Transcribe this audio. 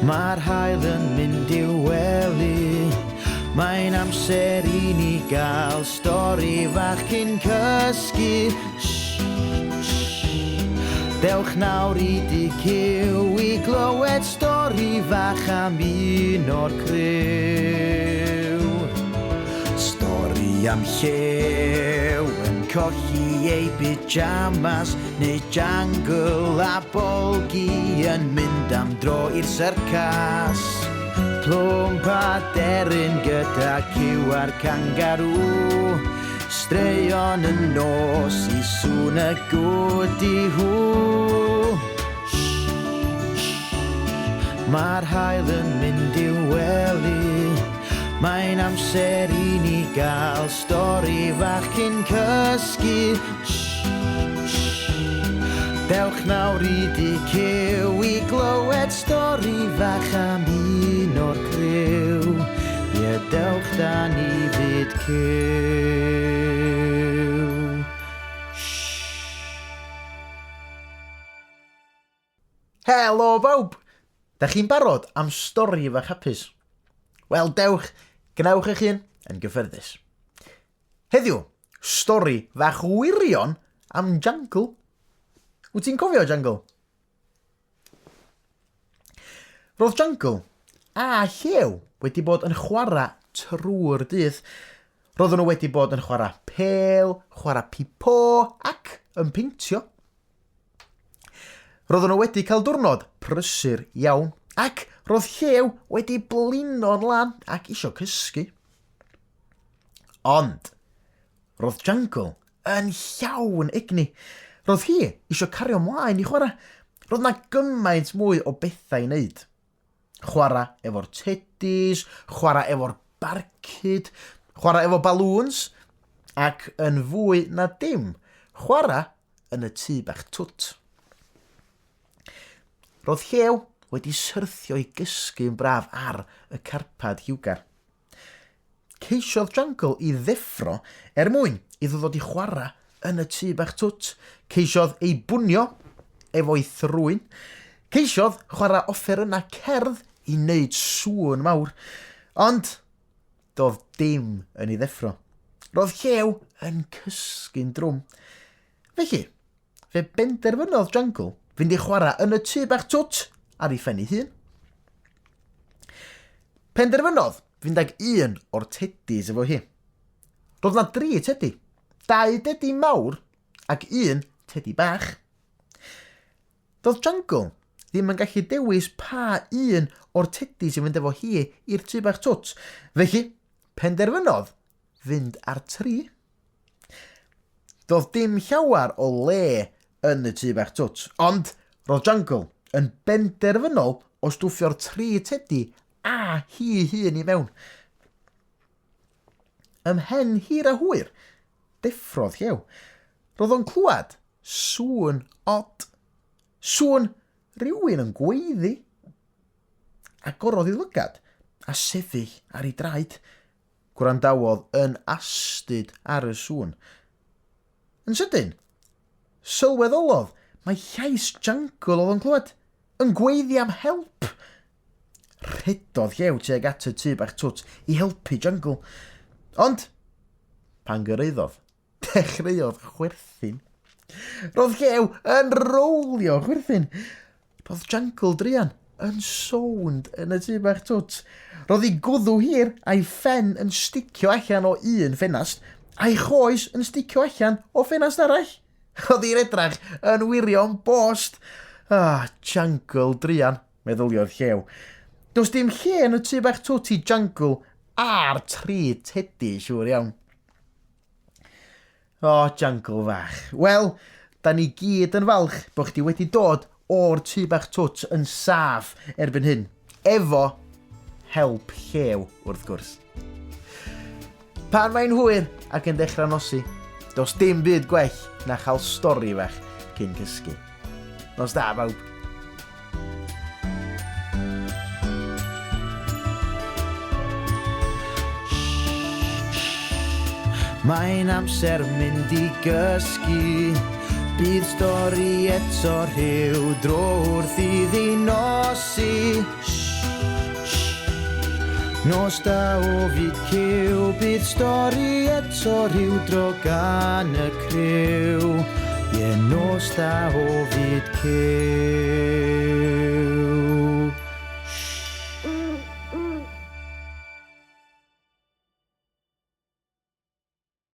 Mae'r haul yn mynd i'w wely. Mae'n amser I ni gael stori fach cyn cysgu. Dewch nawr I di cyw I glywed stori fach am un o'r criw. Stori am llew yn colli ei pyjamas, neu jungle a bolgi yn mynd am dro i'r syrcas. Plwm paderyn gyda cyw a'r kangaroo, straeon yn nos I sŵn y gwd I hw. Mae'r haul yn mynd i'w wely. Mae'n amser I ni gael stori fach cyn cysgu. Dewch nawr I di cyw I glywed stori fach am un o'r criw. Ie, dewch da ni fyd cyw. Helo bawb! Da chi'n barod am stori fach hapus? Wel, dewch, gnewch eich hun yn gyffyrddus. Heddiw, stori fach wirion am jungle. Wyt ti'n cofio jungle? Roedd jungle a llew wedi bod yn chwarae trwy'r dydd. Roedden nhw wedi bod yn chwarae pêl, chwarae pipo ac yn peintio. Roedden nhw wedi cael diwrnod prysur iawn ac roedd llew wedi blino'n lan ac isio cysgu. Ond, roedd jungle yn llawn egni. Roedd hi isio cario mlaen I chwarae. Roedd na gymaint mwy o bethau I wneud. Chwarae efo'r teddys, chwarae efo'r barcud, chwarae efo balloons, ac yn fwy na dim, chwarae yn y tŷ bach twt. Roedd llew wedi syrthio I gysgu'n braf ar y carpad hiwgar. Ceisiodd jungle I ddeffro mwyn iddo ddod I chwarae yn y tŷ bach twt. Ceisiodd ei bwnio efo'i thrwyn. Ceisiodd chwarae offeryna cerdd I wneud sŵn mawr. Ond, doedd dim yn ei ddeffro. Roedd llew yn cysgu'n drwm. Felly, fe benderfynodd jungle fynd I chwarae yn y tŷ bach twt ar ei phen ei hun. Penderfynodd fynd ag un o'r teddys efo hi. Roedd na 3 teddy. 2 teddy mawr ac 1 teddy bach. Doedd jungle ddim yn gallu dewis pa un o'r teddys I fynd efo hi i'r tŷ bach twt. Felly, penderfynodd fynd ar 3. Doedd dim llawer o le yn y tŷ bach twt, ond roedd jungle yn benderfynol o stwffio'r 3 teddy a hi hun I mewn. Ymhen hir a hwyr, deffrodd llew. Roedd o'n clywed sŵn od. Sŵn rhywun yn gweiddi. Agorodd I lygad a sefyll ar ei draed. Gwrandawodd yn astyd ar y sŵn. Yn sydyn, sylweddolodd mae llais jungle oedd yn clywed yn gweiddi am help. Rhedodd llew tuag at y tŷ bach twt I helpu jungle. Ond, pan gyrraeddodd, dechreuodd chwerthin. Roedd llew yn rowlio chwerthin. Roedd jungle drian yn sownd yn y tŷ bach twt. Roedd ei gwddw hir a'i phen yn sticio allan o un ffenast, a'i choes yn sticio allan o ffenast arall. Roedd hi'r edrach yn wirio'n bost. Jungle drian, meddyliodd llew. Does dim lle yn y tŷ bach twt I jungle a'r 3 teddy siŵr iawn. Jungle fach. Wel, da ni gyd yn falch bod chdi wedi dod o'r tŷ bach twt yn saff erbyn hyn. Efo help llew wrth gwrs. Pan mae'n hwyr ac yn dechrau nosi, does dim byd gwell na chael stori fach cyn cysgu. Nos da bawb. Mae'n amser mynd I gysgu. Bydd stori eto rhyw dro wrth iddi nosi. Nos da o fyd cyw, bydd stori eto rhyw dro gan y criw. Nos da o fyd cyw.